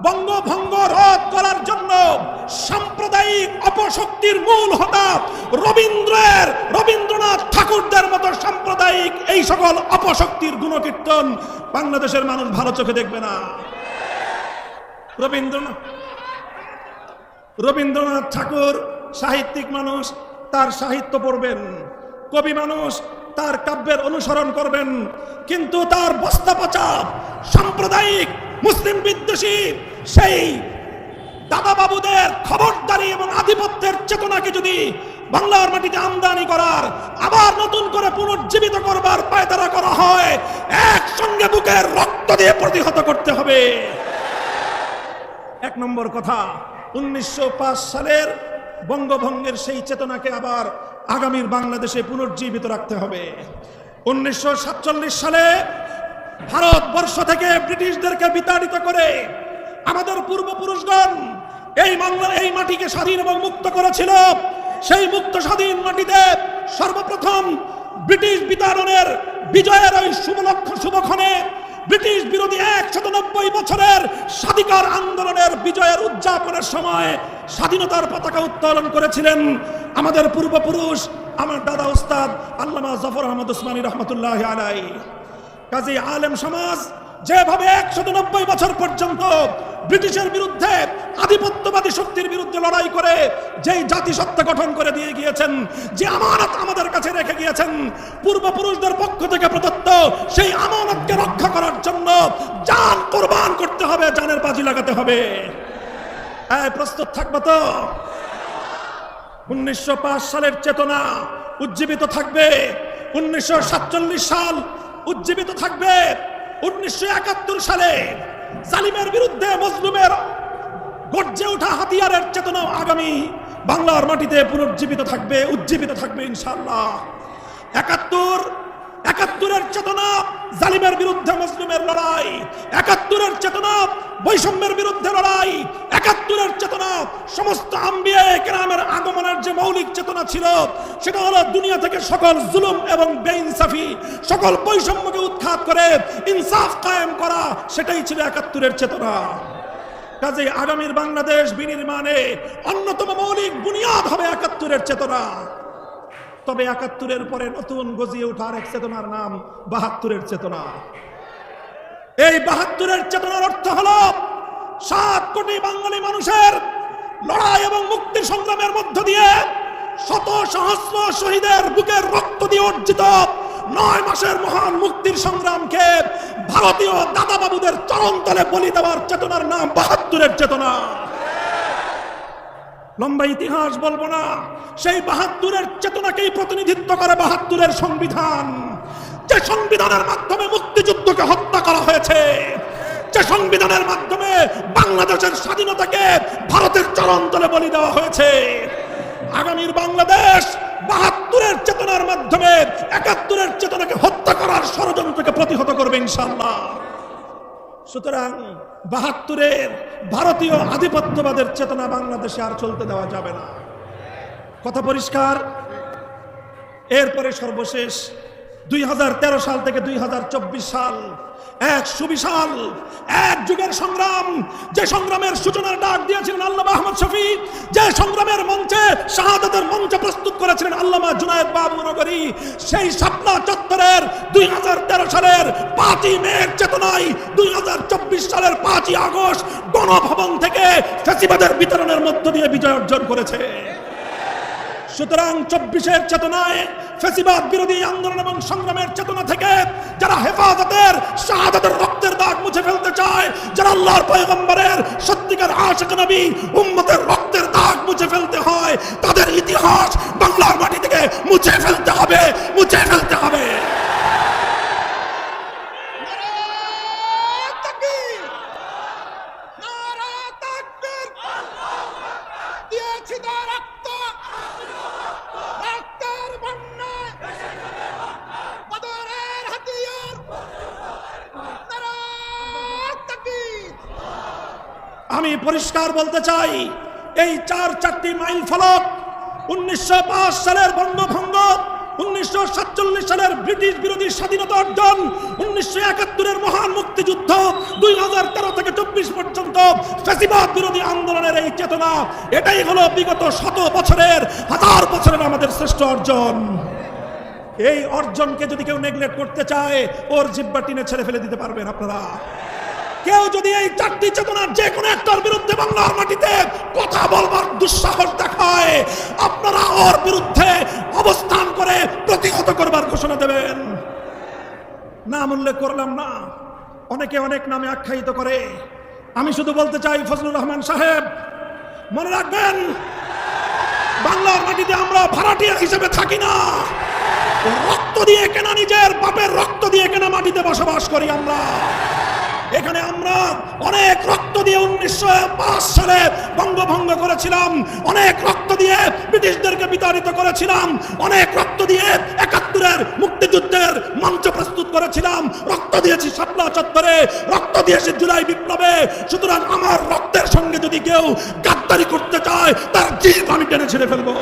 বঙ্গভঙ্গ রোধ করার জন্য সাম্প্রদায়িক অপশক্তির মূল হোতা রবীন্দ্রনাথ ঠাকুরদের মতো সাম্প্রদায়িক এই সকল অপশক্তির গুণকীর্তন বাংলাদেশের মানুষ ভালো চোখে দেখবে না। রবীন্দ্রনাথ ঠাকুর সাহিত্যিক মানুষ, তার সাহিত্য পড়বেন, কবি মানুষ, তার কাব্যের অনুসরণ করবেন, কিন্তু তার বস্তা পচা সাম্প্রদায়িক মুসলিম বিদ্বেষী সেই দাদা বাবুদের খবরদারি এবং আধিপত্যের চেতনাকে যদি বাংলার মাটিতে আমদানি করার, আবার নতুন করে পুনর্জীবিত করবার পায়তারা করা হয়, একসঙ্গে বুকের রক্ত দিয়ে প্রতিহত করতে হবে। এক নম্বর কথা, 1905 সালের বঙ্গভঙ্গের সেই চেতনাকে আবার আগামীর বাংলাদেশে পুনর্জীবিত রাখতে হবে। 1947 সালে ভারতবর্ষ থেকে ব্রিটিশদেরকে বিতাড়িত করে আমাদের পূর্বপুরুষগণ এই মাটিকে স্বাধীন এবং মুক্ত করেছিল। সেই মুক্ত স্বাধীন মাটিতে সর্বপ্রথম ব্রিটিশ বিতাড়নের বিজয়ের ওই শুভক্ষণে ব্রিটিশ বিরোধী 190 বছরের স্বাধিকার আন্দোলনের বিজয়ের উদযাপনের সময় স্বাধীনতার পতাকা উত্তোলন করেছিলেন আমাদের পূর্বপুরুষ, আমার দাদা উস্তাদ আল্লামা জাফর আহমদ উসমানী রহমতুল্লাহি আলাইহি। কাজী আলেম সমাজ যেভাবে 190 বছর পর্যন্ত ব্রিটিশের বিরুদ্ধে, আধিপত্যবাদী শক্তির বিরুদ্ধে লড়াই করে যেই জাতিসত্তা গঠন করে দিয়ে গিয়েছেন, যে আমানত আমাদের কাছে রেখে গিয়েছেন পূর্বপুরুষদের পক্ষ থেকে প্রদত্ত, সেই আমানতকে রক্ষা করার জন্য জান কোরবান করতে হবে, জানের বাজি লাগাতে হবে। প্রস্তুত থাকবো তো? 1905 সালের চেতনা উজ্জীবিত থাকবে, 1947 সাল উজ্জীবিত থাকবে, 1971 সালে জালিমের বিরুদ্ধে মজলুমের গর্জে ওঠা হাতিয়ারের চেতনা আগামী বাংলার মাটিতে পুনর্জীবিত থাকবে, উজ্জীবিত থাকবে ইনশাআল্লাহ। 71-এর চেতনা জালিমের বিরুদ্ধে মজলুমের লড়াই, 71-এর চেতনা বৈষম্যের বিরুদ্ধে লড়াই, 71-এর চেতনা সমস্ত আম্বিয়া কেরামের আগমনের যে মৌলিক চেতনা ছিল, সেটা হলো দুনিয়া থেকে সকল জুলুম এবং বেইনসাফি, সকল বৈষম্যকে উৎখাত করে ইনসাফ কায়েম করা, সেটাই ছিল 71-এর চেতনা। কাজে আগামীর বাংলাদেশ বিনির্মাণে অন্যতম মৌলিক বুনিয়াদ হবে 71-এর চেতনা। তবে 71-এর পরে নতুন গজিয়ে ওঠার এক চেতনার নাম 72-এর চেতনা। এই 72-এর চেতনার অর্থ হলো 7 কোটি বাঙালি মানুষের লড়াই এবং মুক্তির সংগ্রামের মধ্য দিয়ে শত সহস্র শহীদের বুকের রক্ত দিয়ে অর্জিত 9 মাসের মহান মুক্তির সংগ্রামকে ভারতীয় দাদা বাবুদের চরণতলে বলি দেওয়ার চেতনার নাম 72-এর চেতনা। লম্বা ইতিহাস বলবো না, সেই 72-এর চেতনাকেই প্রতিনিধিত্ব করে 72-এর সংবিধান, যে সংবিধানের মাধ্যমে মুক্তিযুদ্ধকে হত্যা করা হয়েছে, যে সংবিধানের মাধ্যমে বাংলাদেশের স্বাধীনতাকে ভারতের চরণতলে বলি দেওয়া হয়েছে। আগামীর বাংলাদেশ 72-এর চেতনার মাধ্যমে 71-এর চেতনাকে হত্যা করার ষড়যন্ত্রকে প্রতিহত করবে ইনশাআল্লাহ। সুতরাং 72-এর ভারতীয় আধিপত্যবাদের চেতনা বাংলাদেশে আর চলতে দেওয়া যাবে না, কথা পরিষ্কার। এরপরে সর্বশেষ 2013 সাল থেকে 2024 সাল এক সুবিশাল এক যুগের সংগ্রাম, যে সংগ্রামের সূচনার ডাক দিয়েছিলেন আল্লামা আহমদ শফী, যে সংগ্রামের মঞ্চে শাহাদাতের মঞ্চ প্রস্তুত করেছিলেন আল্লামা জুনায়েদ বাবুনগরী, সেই শাপলা চত্বরের 2013 সালের 5ই মের চেতনায় 2024 সালের 5ই আগস্ট গণভবন থেকে ফ্যাসিবাদের বিতরণের মধ্য দিয়ে বিজয় অর্জন করেছে। সুতরাং 24-এর চেতনায় ফ্যাসিবাদ বিরোধী আন্দোলন এবং সংগ্রামের চেতনা থেকে যারা হেফাজতের শাহাদাতের রক্তের দাগ মুছে ফেলতে চায়, যারা আল্লাহর পয়গম্বরের সত্যিকার আশিক নবী উম্মতের রক্তের দাগ মুছে ফেলতে হয়, তাদের ইতিহাস বাংলার মাটি থেকে মুছে ফেলতে হবে, মুছে ফেলতে হবে। আমি পরিষ্কার বলতে চাই, এই 4-4টি মাইল ফলক 1905 সালের বঙ্গভঙ্গ, 1947 সালের ব্রিটিশ বিরোধী স্বাধীনতা অর্জন, 1971-এর মহান মুক্তিযুদ্ধ, 2013 থেকে 24 পর্যন্ত ফ্যাসিবাদ বিরোধী আন্দোলনের এই চেতনা, এটাই হলো বিগত শত বছরের, হাজার বছরের আমাদের শ্রেষ্ঠ অর্জন। এই অর্জনকে যদি কেউ নেগলেক্ট করতে চায়, ওর জিহ্বা টিনে ছেড়ে ফেলে দিতে পারবেন আপনারা। কেউ যদি এই চারটি চেতনার যে কোনো একটার বিরুদ্ধে বাংলার মাটিতে কথা বলবার দুঃসাহস দেখায়, আপনারা ওর বিরুদ্ধে অবস্থান করে প্রতিহত করবার ঘোষণা দেবেন। নাম উল্লেখ করলাম না, অনেকে অনেক নামে আখ্যায়িত করে। আমি শুধু বলতে চাই, ফজলুর রহমান সাহেব মনে রাখবেন, বাংলার মাটিতে আমরা ভাড়াটিয়া হিসেবে থাকি না, রক্ত দিয়ে কেনা, নিজের বাপের রক্ত দিয়ে কেনা মাটিতে বসবাস করি আমরা। এখানে আমরা অনেক রক্ত দিয়ে 1905 সালে বঙ্গভঙ্গ করেছিলাম, অনেক রক্ত দিয়ে ব্রিটিশদেরকে বিতাড়িত করেছিলাম, অনেক রক্ত দিয়ে 71-এর মুক্তিযুদ্ধের মঞ্চ প্রস্তুত করেছিলাম, রক্ত দিয়েছি শাপলা চত্বরে, রক্ত দিয়েছি জুলাই বিপ্লবে। সুতরাং আমার রক্তের সঙ্গে যদি কেউ গাদ্দারি করতে চায়, তার জিভ আমি টেনে ছেড়ে ফেলবো।